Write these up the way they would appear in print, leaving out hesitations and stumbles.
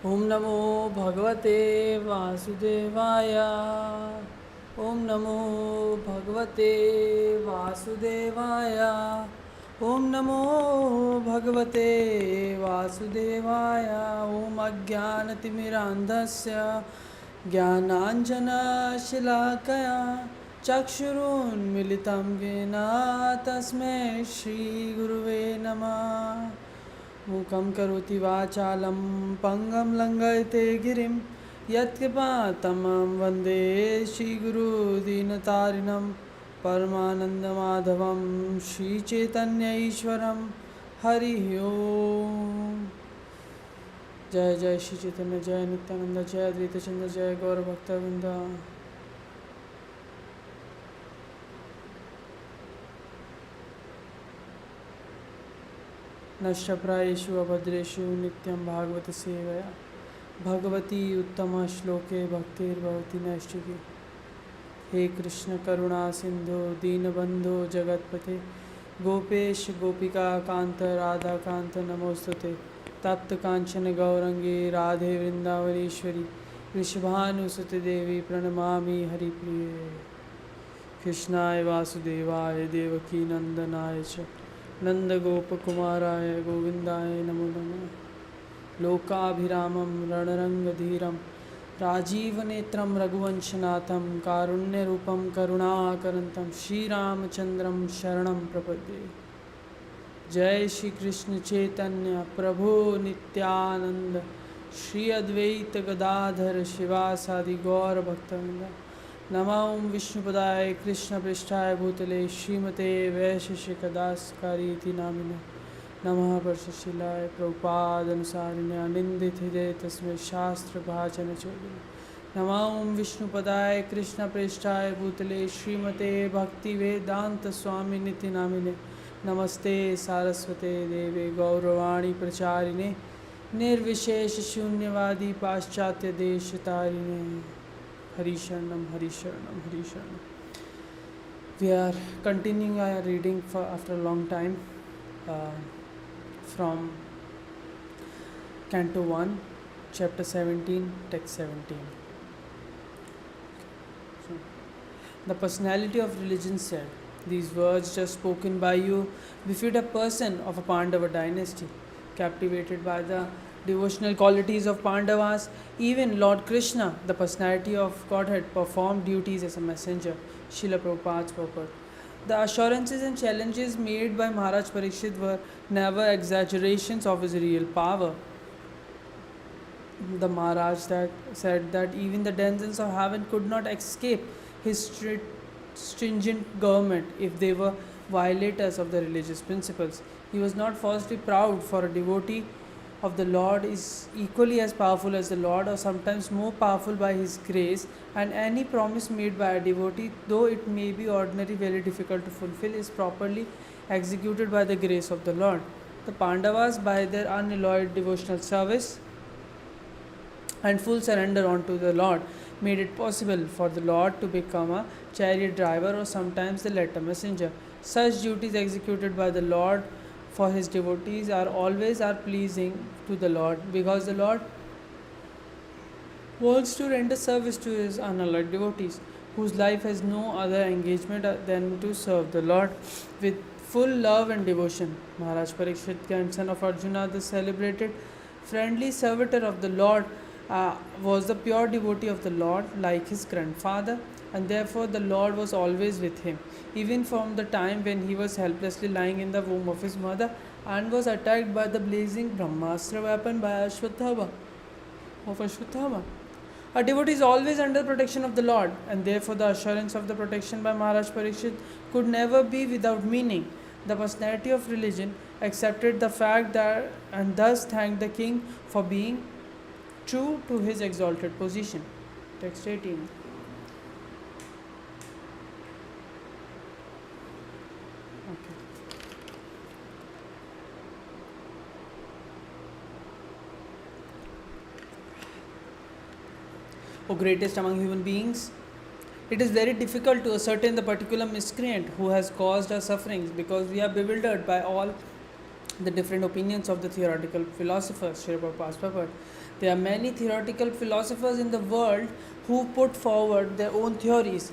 ॐ नमो भगवते वासुदेवाय। ॐ नमो भगवते वासुदेवाय। ॐ नमो भगवते वासुदेवाय। ॐ अज्ञानतिमिरान्धस्य ज्ञानाञ्जनशलाकया चक्षुरुन्मिलितं येन तस्मै श्रीगुरुवे नमः। मूकं करोति वाचालं पङ्गं लङ्घयते गिरिं यत्कृपातमं वन्दे श्रीगुरुदीनतारिणं परमानन्दमाधवं श्रीचैतन्य ईश्वरं हरिः ओम्। जय जय श्री चैतन्य, जय नित्यानंद, जय अद्वैत चंद्र, जय गौरभक्तवृंद। नष्टप्रायेषु अभद्रेषु नित्यं भागवत सेवया भगवती उत्तम श्लोके भक्तिर्भवति नैष्ठिकी। हे कृष्ण करुणा सिंधु दीनबंधो जगतपते गोपेश गोपिका कांत राधा कांत नमोस्तुते। तप्त कांचन गौरंगे राधे वृंदावनेश्वरी वृषभानुसुते देवी प्रणमामि हरिप्रिये। कृष्णाय वासुदेवाय देवकी नंदनाय च नंदगोपकुमाराय गोविंदाय नमो नमः। लोकाभिरामं रणरंगधीरं राजीवनेत्रं रघुवंशनाथं कारुण्यरूपं करुणाकरन्तं श्रीरामचन्द्रं शरणं प्रपद्ये। जय श्री कृष्ण चैतन्य प्रभु नित्यानंद श्री अद्वैत गदाधर शिवासादि गौर भक्तवृंद। नमः ओं विष्णुपदाय कृष्णपृष्ठाय भूतले श्रीमते वैशेषिकदासकारीति नामिने। नमः परशुशिलाय प्रभुपादनुसारिणे अनिन्दितहृदये तस्मै शास्त्रभाजनचोदिने। नमः ओं विष्णुपदाय कृष्णपृष्ठाय भूतले श्रीमते भक्तिवेदान्तस्वामिनिति नामिने। नमस्ते सारस्वते देवे गौरवाणी प्रचारिणे निर्विशेष शून्यवादी पाश्चात्य देशतारिणे। Hari Sharanam, Hari Sharanam, Hari Sharanam. We are continuing our reading after a long time from Canto 1, Chapter 17, Text 17. So, the personality of religion said, "These words just spoken by you befit a person of a Pandava dynasty, captivated by the devotional qualities of Pandavas. Even Lord Krishna, the personality of Godhead, performed duties as a messenger." Srila Prabhupada's purport. The assurances and challenges made by Maharaj Parikshit were never exaggerations of his real power. The Maharaj that said that even the denizens of heaven could not escape his stringent government if they were violators of the religious principles. He was not falsely proud, for a devotee of the Lord is equally as powerful as the Lord, or sometimes more powerful by His grace, and any promise made by a devotee, though it may be ordinarily very difficult to fulfill, is properly executed by the grace of the Lord. The Pandavas, by their unalloyed devotional service and full surrender unto the Lord, made it possible for the Lord to become a chariot driver or sometimes the letter messenger. Such duties executed by the Lord for his devotees always pleasing to the Lord, because the Lord wants to render service to his unalloyed devotees, whose life has no other engagement than to serve the Lord with full love and devotion. Maharaj Parikshit, grandson of Arjuna, the celebrated friendly servitor of the Lord, was the pure devotee of the Lord like his grandfather, and therefore the Lord was always with him, even from the time when he was helplessly lying in the womb of his mother and was attacked by the blazing Brahmastra weapon by Ashwatthama. A devotee is always under protection of the Lord, and therefore the assurance of the protection by Maharaj Parikshit could never be without meaning. The personality of religion accepted the fact that, and thus thanked the king for being true to his exalted position. Text 18. Okay. O greatest among human beings, it is very difficult to ascertain the particular miscreant who has caused our sufferings, because we are bewildered by all the different opinions of the theoretical philosophers. Shri Prabhupada's purport. There are many theoretical philosophers in the world who put forward their own theories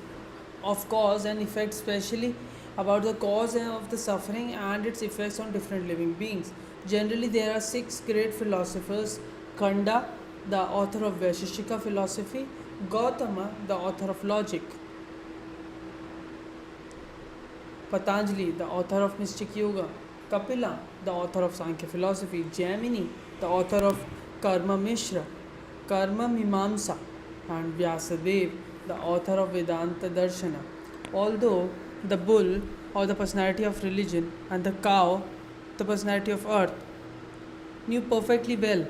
of cause and effect, especially about the cause of the suffering and its effects on different living beings. Generally, there are six great philosophers: Kanda, the author of Vaisheshika philosophy; Gautama, the author of logic; Patanjali, the author of mystic yoga; Kapila, the author of Sankhya philosophy; Jaimini, the author of Karma Mishra, Karma Mimamsa; and Vyasadeva, the author of Vedanta Darshana. Although the bull, or the personality of religion, and the cow, the personality of earth, knew perfectly well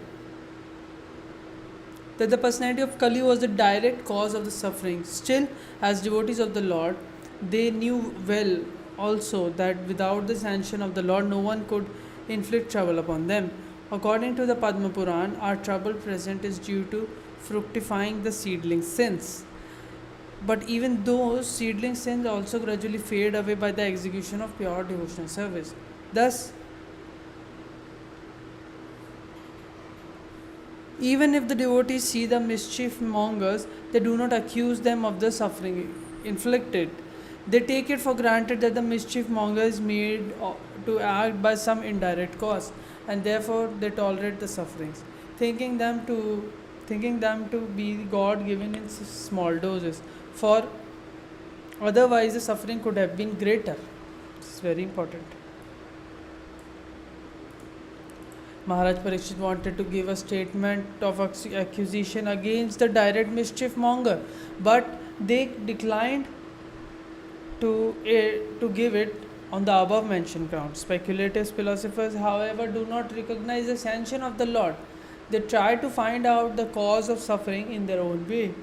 that the personality of Kali was the direct cause of the suffering, still, as devotees of the Lord, they knew well also that without the sanction of the Lord, no one could inflict trouble upon them. According to the Padma Puran, our trouble present is due to fructifying the seedling sins. But even those seedling sins also gradually fade away by the execution of pure devotional service. Thus, even if the devotees see the mischief mongers, they do not accuse them of the suffering inflicted. They take it for granted that the mischief monger is made to act by some indirect cause, and therefore they tolerate the sufferings, thinking them to be God given in small doses. For otherwise, the suffering could have been greater. This is very important. Maharaj Parikshit wanted to give a statement of accusation against the direct mischief monger, but they declined to give it on the above mentioned grounds. Speculative philosophers, however, do not recognize the sanction of the Lord. They try to find out the cause of suffering in their own way.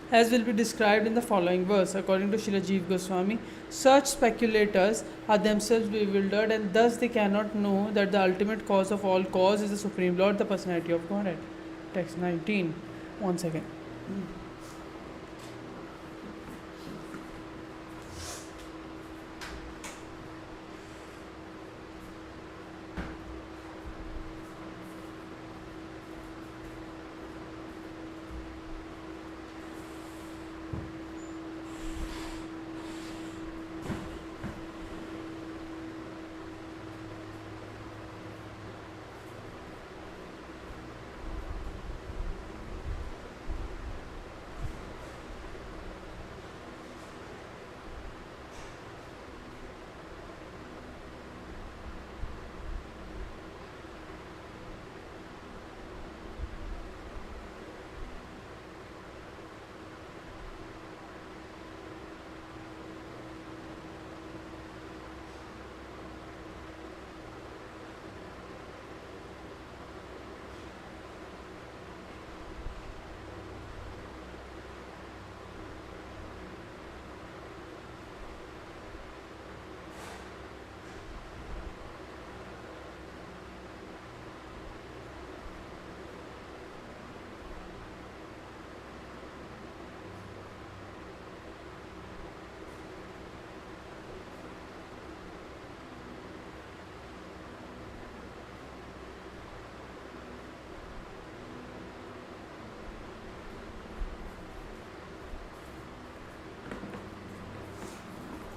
As will be described in the following verse. According to Srila Jiva Goswami, such speculators are themselves bewildered, and thus they cannot know that the ultimate cause of all cause is the Supreme Lord, the personality of Godhead. Text 19. 1 second.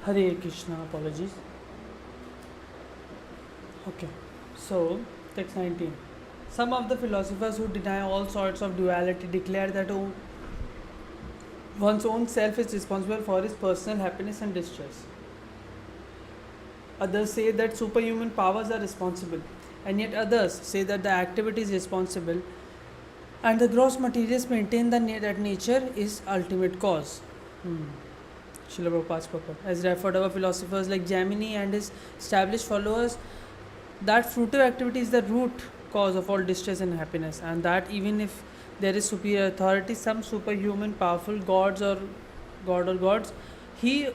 Hare Krishna, apologies. Okay, so text 19. Some of the philosophers who deny all sorts of duality declare that one's own self is responsible for his personal happiness and distress. Others say that superhuman powers are responsible, and yet others say that the activity is responsible, and the gross materials maintain that nature is ultimate cause. Srila Prabhupada's purport. As referred our philosophers like Jaimini and his established followers, that fruitive activity is the root cause of all distress and happiness, and that even if there is superior authority, some superhuman powerful gods or gods, he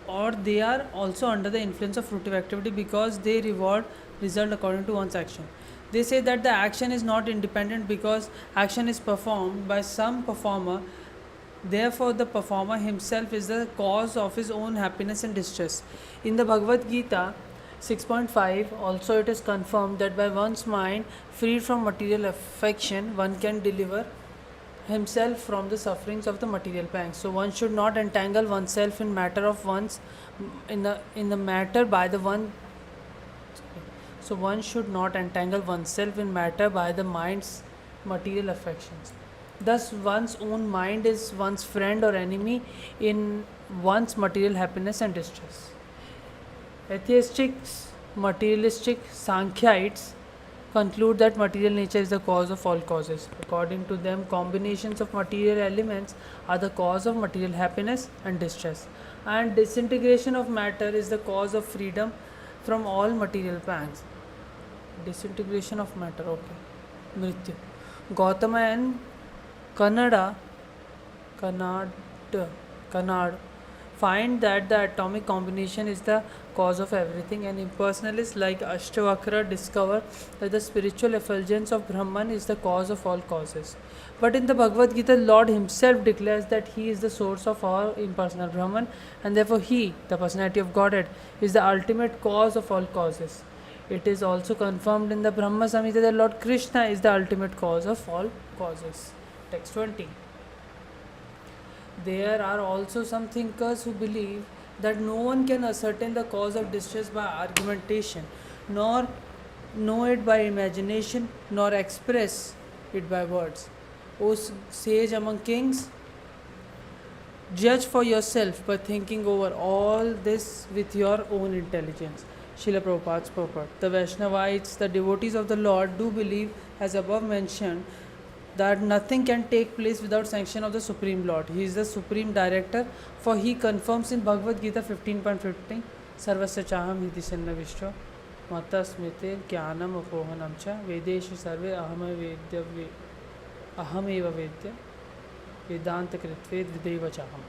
or they are also under the influence of fruitive activity because they reward result according to one's action. They say that the action is not independent because action is performed by some performer Therefore, the performer himself is the cause of his own happiness and distress. In the Bhagavad Gita 6.5, also it is confirmed that by one's mind freed from material affection, one can deliver himself from the sufferings of the material pangs. So one should not entangle oneself in matter of one's in the matter by the one. So one should not entangle oneself in matter by the mind's material affections. Thus, one's own mind is one's friend or enemy in one's material happiness and distress. Atheistics, materialistic Sankhyites conclude that material nature is the cause of all causes. According to them, combinations of material elements are the cause of material happiness and distress, and disintegration of matter is the cause of freedom from all material pangs. Disintegration of matter, okay. Mrityu. Gautama and Kannada find that the atomic combination is the cause of everything, and impersonalists like Ashtavakra discover that the spiritual effulgence of Brahman is the cause of all causes. But in the Bhagavad Gita, Lord himself declares that he is the source of all impersonal Brahman, and therefore he, the personality of Godhead, is the ultimate cause of all causes. It is also confirmed in the Brahma Samhita that Lord Krishna is the ultimate cause of all causes. Text 20. There are also some thinkers who believe that no one can ascertain the cause of distress by argumentation, nor know it by imagination, nor express it by words. O sage among kings, judge for yourself by thinking over all this with your own intelligence. Srila Prabhupada's purport. The Vaishnavites, the devotees of the Lord, do believe, as above mentioned, that nothing can take place without sanction of the Supreme Lord. He is the Supreme Director, for he confirms in Bhagavad Gita 15.15, Sarvasya chaham hiti sannavishto, mata smite jnanam apohanam cha, vedeshu sarve ahameva vedya, vedanta kritved videva chaham.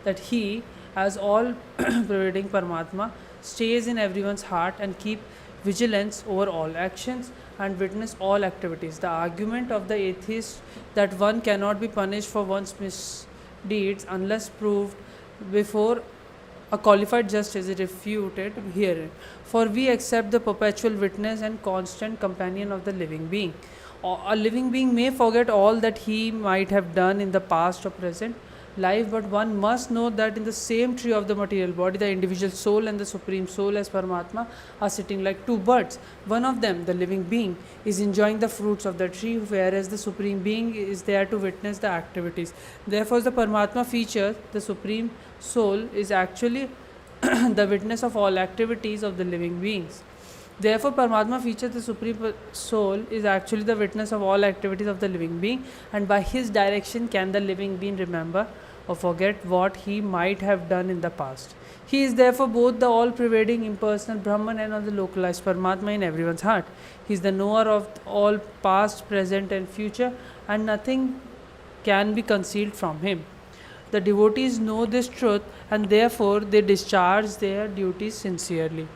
That he, as all pervading Paramatma, stays in everyone's heart and keep vigilance over all actions and witness all activities. The argument of the atheist that one cannot be punished for one's misdeeds unless proved before a qualified justice is refuted herein. For we accept the perpetual witness and constant companion of the living being. A living being may forget all that he might have done in the past or present life, but one must know that in the same tree of the material body, the individual soul and the supreme soul as Paramatma are sitting like two birds. One of them, the living being, is enjoying the fruits of the tree, whereas the supreme being is there to witness the activities. Therefore, the Paramatma feature, the supreme soul, is actually the witness of all activities of the living beings. Therefore, Paramatma feature, the Supreme Soul, is actually the witness of all activities of the living being, and by his direction can the living being remember or forget what he might have done in the past. He is therefore both the all-pervading impersonal Brahman and the localized Paramatma in everyone's heart. He is the knower of all past, present and future, and nothing can be concealed from him. The devotees know this truth, and therefore they discharge their duties sincerely,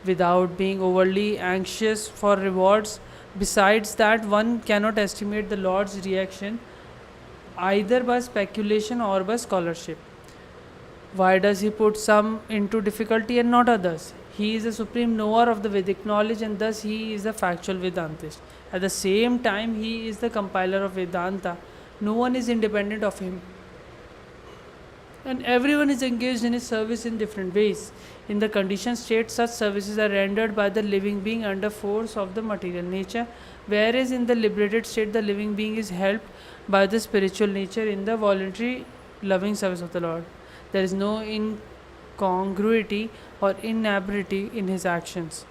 without being overly anxious for rewards. Besides that, one cannot estimate the Lord's reaction either by speculation or by scholarship. Why does he put some into difficulty and not others? He is the supreme knower of the Vedic knowledge, and thus he is the factual Vedantist. At the same time, he is the compiler of Vedanta. No one is independent of him, and everyone is engaged in his service in different ways. In the conditioned state, such services are rendered by the living being under force of the material nature, whereas in the liberated state, the living being is helped by the spiritual nature in the voluntary loving service of the Lord. There is no incongruity or inaberrity in his actions.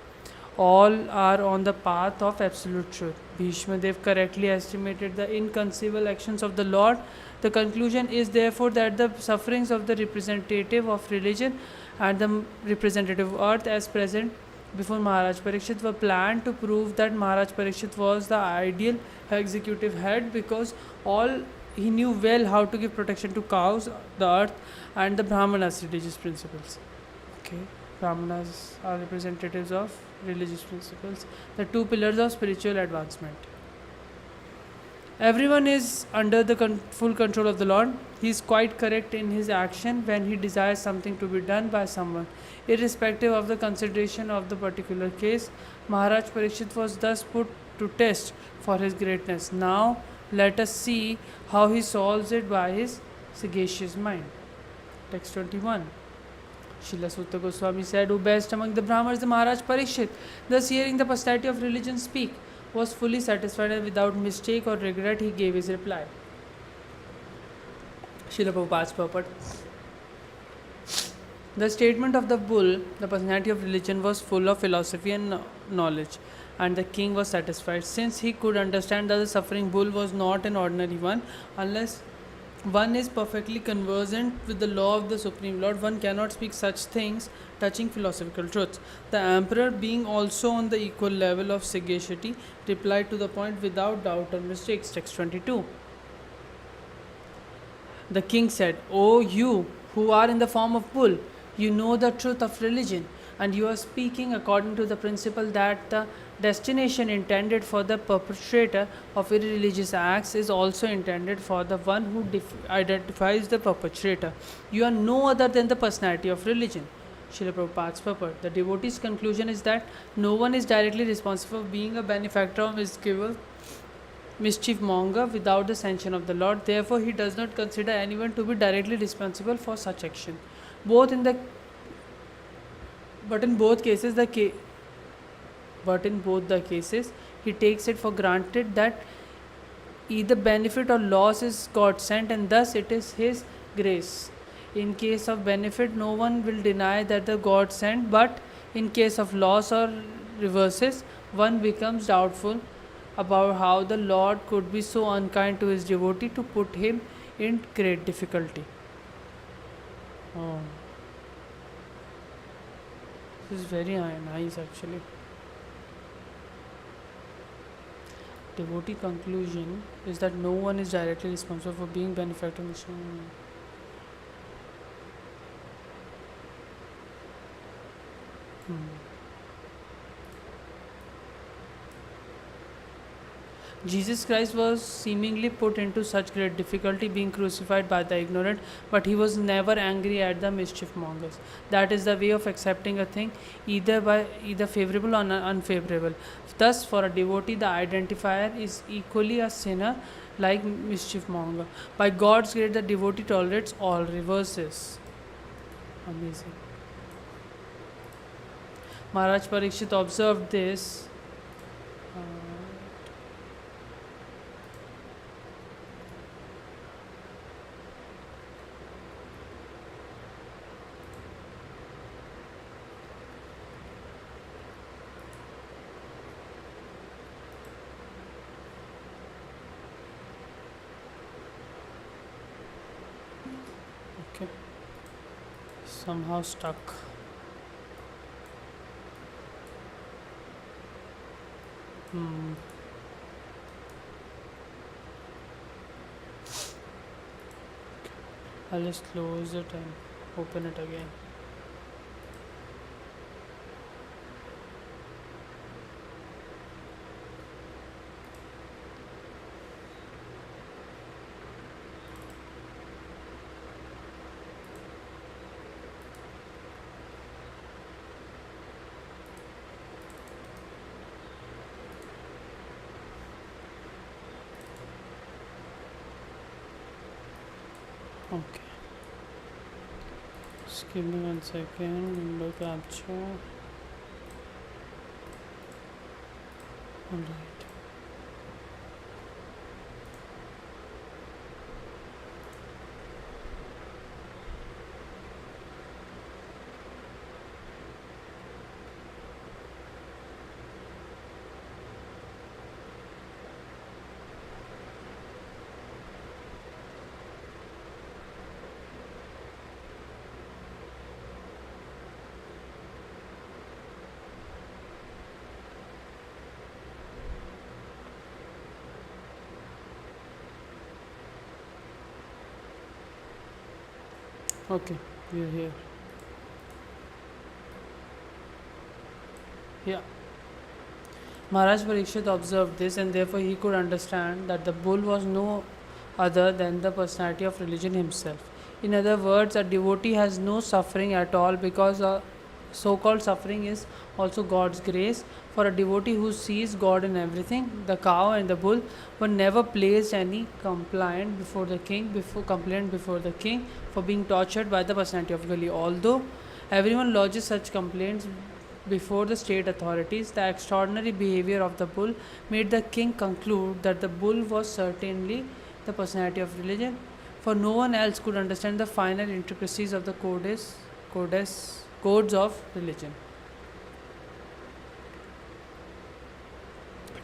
All are on the path of absolute truth. Bhishma Dev correctly estimated the inconceivable actions of the Lord. The conclusion is therefore that the sufferings of the representative of religion and the representative of earth as present before Maharaj Parikshit were planned to prove that Maharaj Parikshit was the ideal executive head, because all he knew well how to give protection to cows, the earth and the Brahmanas' religious principles. Okay, Brahmanas are representatives of religious principles, the two pillars of spiritual advancement. Everyone is under the full control of the Lord. He is quite correct in his action when he desires something to be done by someone, irrespective of the consideration of the particular case. Maharaj Parikshit was thus put to test for his greatness. Now let us see how he solves it by his sagacious mind. Text 21. Srila Sutta Goswami said, who best among the Brahmins, the Maharaj Parikshit, thus hearing the posterity of religion speak, was fully satisfied, and without mistake or regret he gave his reply. Srila Prabhupada's purport. The statement of the bull, the personality of religion, was full of philosophy and knowledge, and the king was satisfied, since he could understand that the suffering bull was not an ordinary one. Unless one is perfectly conversant with the law of the Supreme Lord, one cannot speak such things touching philosophical truths. The emperor, being also on the equal level of sagacity, replied to the point without doubt or mistakes. Text 22. The king said, O you who are in the form of bull, you know the truth of religion, and you are speaking according to the principle that the destination intended for the perpetrator of irreligious acts is also intended for the one who identifies the perpetrator. You are no other than the personality of religion. Srila Prabhupada's purport. The devotee's conclusion is that no one is directly responsible for being a benefactor or mischief monger without the sanction of the Lord. Therefore, he does not consider anyone to be directly responsible for such action. But in both the cases, he takes it for granted that either benefit or loss is God sent, and thus it is His grace. In case of benefit, no one will deny that the God sent, but in case of loss or reverses, one becomes doubtful about how the Lord could be so unkind to his devotee to put him in great difficulty. Oh. This is very nice actually. Devotee conclusion is that no one is directly responsible for being benefactor. Jesus Christ was seemingly put into such great difficulty being crucified by the ignorant, but he was never angry at the mischief mongers. That is the way of accepting a thing, either favorable or unfavorable. Thus, for a devotee, the identifier is equally a sinner like mischief monger. By God's grace, the devotee tolerates all reverses. Amazing. Maharaj Parikshit observed this. Somehow stuck. I'll just close it and open it again. Okay. Just give me 1 second. Window capture. Alright. Okay, we are here. Yeah. Maharaj Parikshit observed this, and therefore he could understand that the bull was no other than the personality of religion himself. In other words, a devotee has no suffering at all, because a so called suffering is also God's grace. For a devotee who sees God in everything, the cow and the bull were never placed any complaint before the king for being tortured by the personality of Kali. Although everyone lodges such complaints before the state authorities, the extraordinary behavior of the bull made the king conclude that the bull was certainly the personality of religion, for no one else could understand the final intricacies of the codes of religion.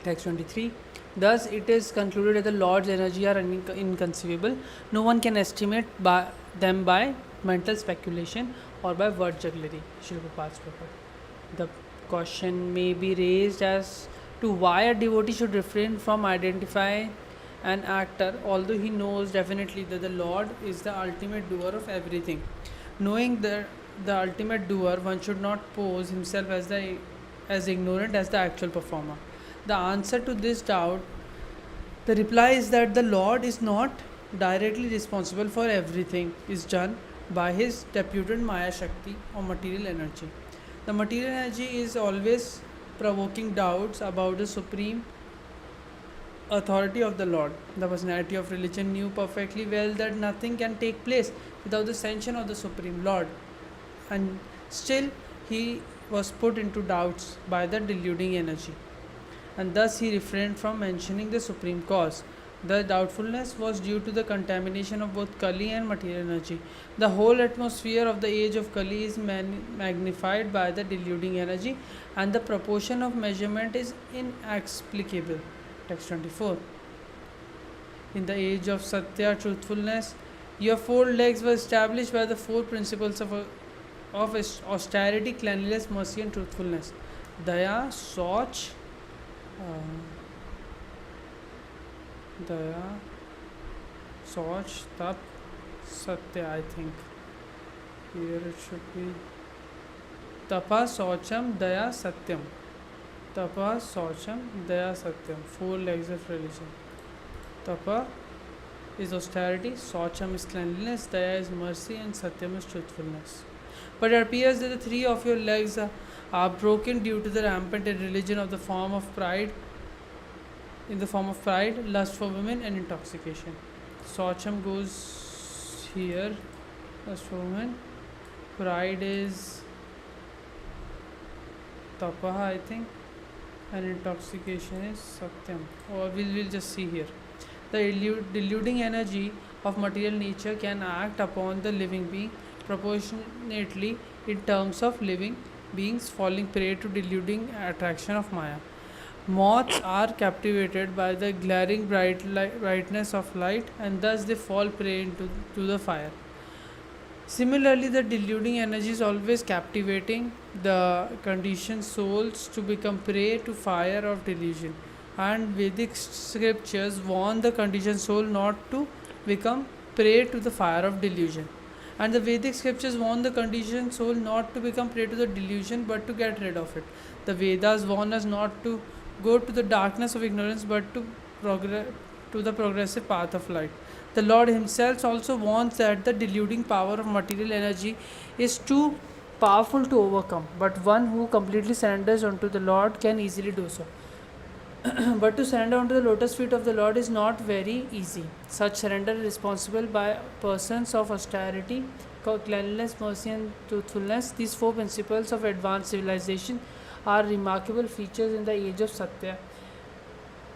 Text 23. Thus, it is concluded that the Lord's energy are inconceivable. No one can estimate them by mental speculation or by word jugglery. Srila Prabhupada's purport. The question may be raised as to why a devotee should refrain from identifying an actor, although he knows definitely that the Lord is the ultimate doer of everything. Knowing the ultimate doer, one should not pose himself as ignorant as the actual performer. The answer to this doubt, the reply is that the Lord is not directly responsible for everything is done by his deputed Maya Shakti or material energy. The material energy is always provoking doubts about the supreme authority of the Lord. The personality of religion knew perfectly well that nothing can take place without the sanction of the Supreme Lord, and still he was put into doubts by the deluding energy, and thus he refrained from mentioning the supreme cause. The doubtfulness was due to the contamination of both Kali and material energy. The whole atmosphere of the age of Kali is magnified by the deluding energy, and the proportion of measurement is inexplicable. Text 24. In the age of Satya, truthfulness, your four legs were established by the four principles of austerity, cleanliness, mercy, and truthfulness. Daya, Soch, Daya, Soch, Tap, Satya, I think. Here it should be Tapa, Socham, Daya, Satyam. Tapa, Socham, Daya, Satyam. Four legs of religion. Tapa is austerity, Socham is cleanliness, Daya is mercy, and Satyam is truthfulness. But it appears that the three of your legs are broken due to the rampant religion of the form of pride, lust for women, and intoxication. Socham goes here, lust for women. Pride is Tapaha, I think, and intoxication is Satyam. Or we'll just see here. The deluding energy of material nature can act upon the living being proportionately in terms of living beings falling prey to deluding attraction of Maya. Moths are captivated by the glaring brightness of light, and thus they fall prey to the fire. Similarly, the deluding energy is always captivating the conditioned souls to become prey to fire of delusion. And Vedic scriptures warn the conditioned soul not to become prey to the fire of delusion. And the Vedic scriptures warn the conditioned soul not to become prey to the delusion but to get rid of it. The Vedas warn us not to go to the darkness of ignorance but to the progressive path of light. The Lord himself also warns that the deluding power of material energy is too powerful to overcome, but one who completely surrenders unto the Lord can easily do so. But to surrender unto the lotus feet of the Lord is not very easy. Such surrender is responsible by persons of austerity, cleanliness, mercy, and truthfulness. These four principles of advanced civilization are remarkable features in the age of Satya.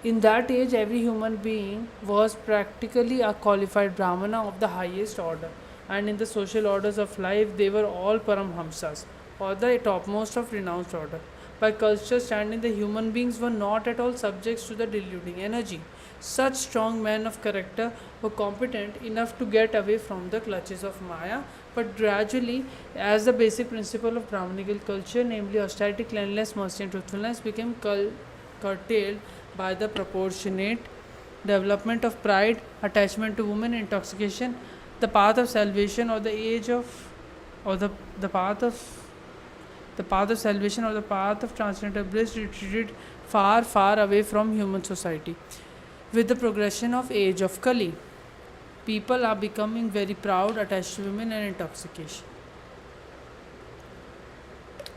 In that age, every human being was practically a qualified Brahmana of the highest order, and in the social orders of life, they were all Paramhamsas, or the topmost of renounced order. By culture standing, the human beings were not at all subjects to the deluding energy. Such strong men of character were competent enough to get away from the clutches of Maya, but gradually, as the basic principle of Brahmanical culture, namely austerity, cleanliness, mercy, and truthfulness, became curtailed by the proportionate development of pride, attachment to women, intoxication, the path of salvation or the path of salvation or the path of transcendental bliss retreated far, far away from human society. With the progression of age of Kali, people are becoming very proud, attached to women and intoxication.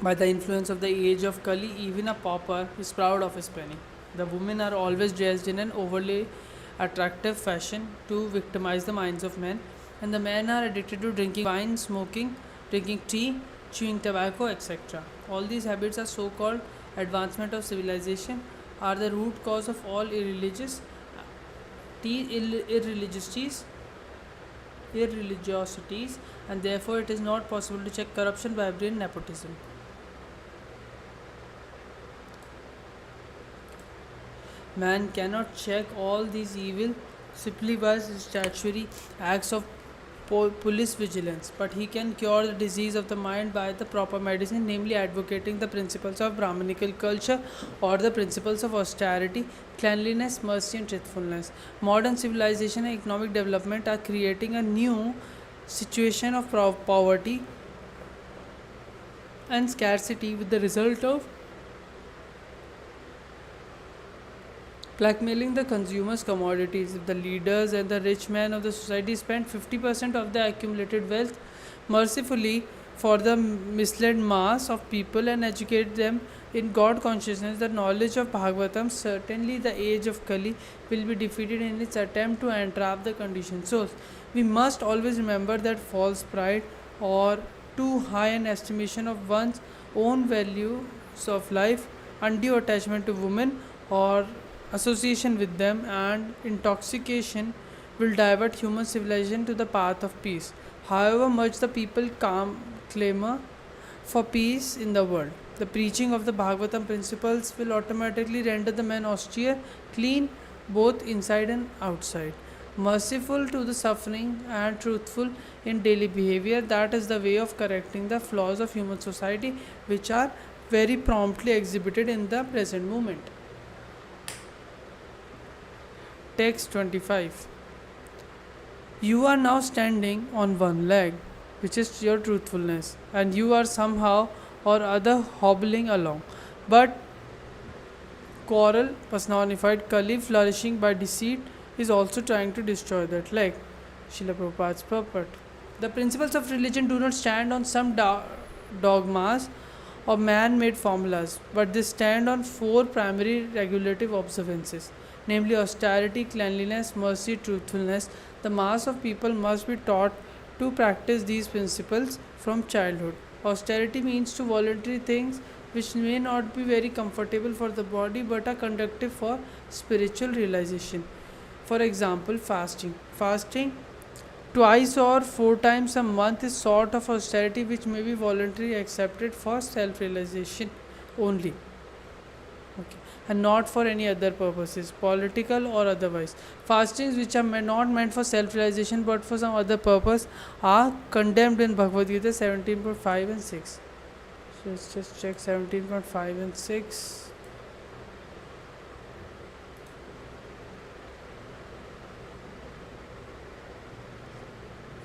By the influence of the age of Kali, even a pauper is proud of his penny. The women are always dressed in an overly attractive fashion to victimize the minds of men, and the men are addicted to drinking wine, smoking, drinking tea, chewing tobacco, etc. All these habits are so called advancement of civilization, are the root cause of all irreligiosities, irreligiosities, and therefore it is not possible to check corruption, bribery, and nepotism. Man cannot check all these evil simply by statutory acts of police vigilance, but he can cure the disease of the mind by the proper medicine, namely advocating the principles of Brahminical culture or the principles of austerity, cleanliness, mercy, and truthfulness. Modern civilization and economic development are creating a new situation of poverty and scarcity, with the result of blackmailing the consumers' commodities. If the leaders and the rich men of the society spend 50% of their accumulated wealth mercifully for the misled mass of people and educate them in God consciousness, the knowledge of Bhavatam, certainly the age of Kali will be defeated in its attempt to entrap the conditioned souls. We must always remember that false pride or too high an estimation of one's own values of life, undue attachment to women, or association with them, and intoxication will divert human civilization to the path of peace. However much the people clamor for peace in the world, the preaching of the Bhagavatam principles will automatically render the man austere, clean, both inside and outside, merciful to the suffering, and truthful in daily behavior. That is the way of correcting the flaws of human society, which are very promptly exhibited in the present moment. Text 25. You are now standing on one leg, which is your truthfulness, and you are somehow or other hobbling along. But quarrel, personified Kali, flourishing by deceit, is also trying to destroy that leg. Srila Prabhupada's purport. The principles of religion do not stand on some dogmas or man made formulas, but they stand on four primary regulative observances, namely austerity, cleanliness, mercy, truthfulness. The mass of people must be taught to practice these principles from childhood. Austerity means to voluntary things which may not be very comfortable for the body but are conductive for spiritual realization. For example, fasting. Fasting twice or four times a month is sort of austerity which may be voluntarily accepted for self realization only. Okay. And not for any other purposes, political or otherwise. Fastings which are not meant for self-realization but for some other purpose are condemned in Bhagavad Gita 17.5 and 6. So let's just check 17.5 and 6.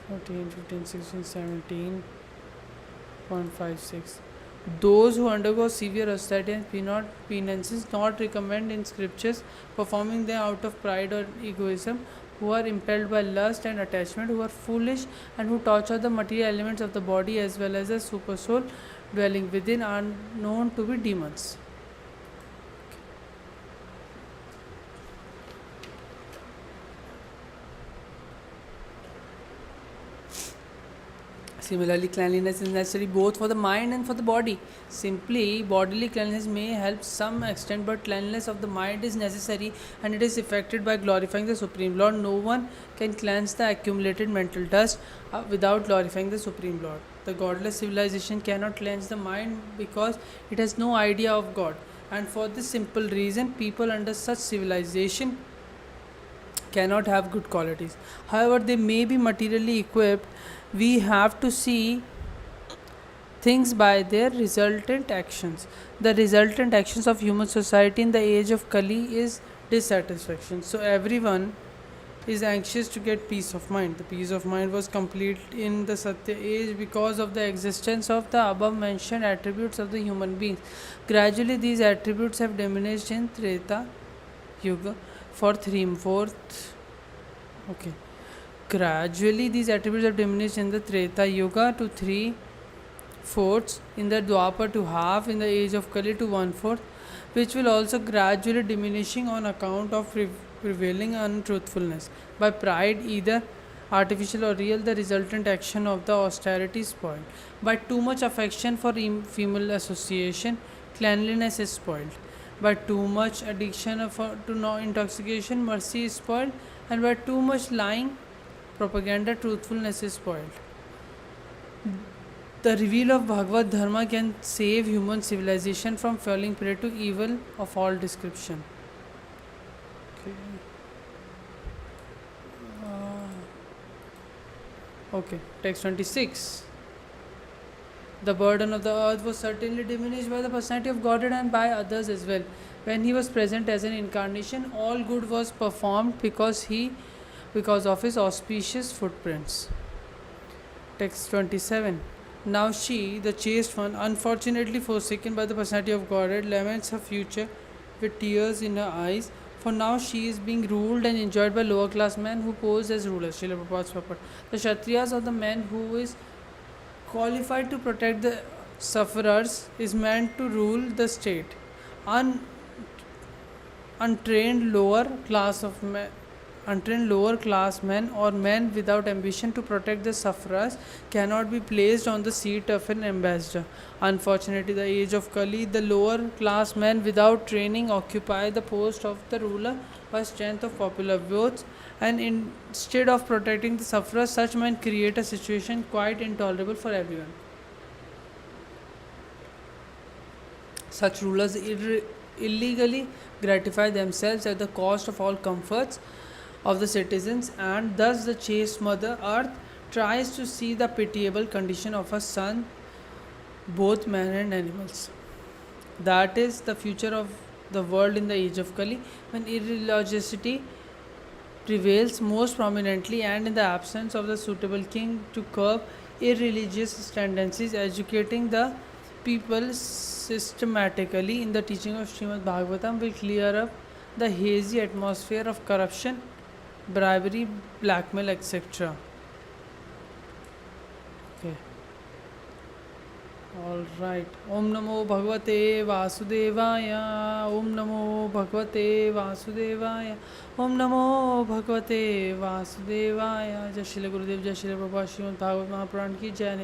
Fourteen, 15, 16, 17.56. Those who undergo severe austerity and penances not recommend in scriptures, performing them out of pride or egoism, who are impelled by lust and attachment, who are foolish, and who torture the material elements of the body as well as the super soul dwelling within, are known to be demons. Similarly, cleanliness is necessary both for the mind and for the body. Simply, bodily cleanliness may help some extent, but cleanliness of the mind is necessary, and it is effected by glorifying the Supreme Lord. No one can cleanse the accumulated mental dust without glorifying the Supreme Lord. The godless civilization cannot cleanse the mind because it has no idea of God, and for this simple reason, people under such civilization cannot have good qualities. However, they may be materially equipped. We have to see things by their resultant actions. The resultant actions of human society in the age of Kali is dissatisfaction. So everyone is anxious to get peace of mind. The peace of mind was complete in the Satya age because of the existence of the above mentioned attributes of the human beings. Gradually, these attributes have diminished in Treta Yuga for three-fourths. Okay. Gradually, these attributes have diminished in the Treta Yuga to three-fourths, in the Dwapar to half, in the age of Kali to one-fourth, which will also gradually diminishing on account of prevailing untruthfulness. By pride, either artificial or real, the resultant action of the austerity is spoiled. By too much affection for female association, cleanliness is spoiled. By too much addiction to intoxication, mercy is spoiled. And by too much lying, propaganda, truthfulness is spoiled. The reveal of Bhagavad Dharma can save human civilization from falling prey to evil of all description. Okay. Text 26. The burden of the earth was certainly diminished by the personality of Godhead and by others as well. When he was present as an incarnation, all good was performed because of his auspicious footprints. Text 27. Now she, the chaste one, unfortunately forsaken by the personality of Godhead, laments her future with tears in her eyes, for now she is being ruled and enjoyed by lower class men who pose as rulers. Srila Prabhupada's purport. The Kshatriyas, or the men who is qualified to protect the sufferers, is meant to rule the state. Untrained lower class men or men without ambition to protect the sufferers cannot be placed on the seat of an ambassador. Unfortunately, the age of Kali, the lower class men without training occupy the post of the ruler by strength of popular votes, and instead of protecting the sufferers, such men create a situation quite intolerable for everyone. Such rulers illegally gratify themselves at the cost of all comforts of the citizens, and thus the chaste Mother Earth tries to see the pitiable condition of her son, both men and animals. That is the future of the world in the age of Kali, when irreligiosity prevails most prominently, and in the absence of the suitable king to curb irreligious tendencies, educating the people systematically in the teaching of Srimad Bhavatam will clear up the hazy atmosphere of corruption, bribery, blackmail, etc. Okay. All right. Om Namo Bhagavate Vasudevaya. Om Namo Bhagavate Vasudevaya. Om Namo Bhagavate Vasudevaya. Jai Shri Gurudev, Jai Shri Prabhupada, Srimad Bhagavad Mahapuran ki Jai.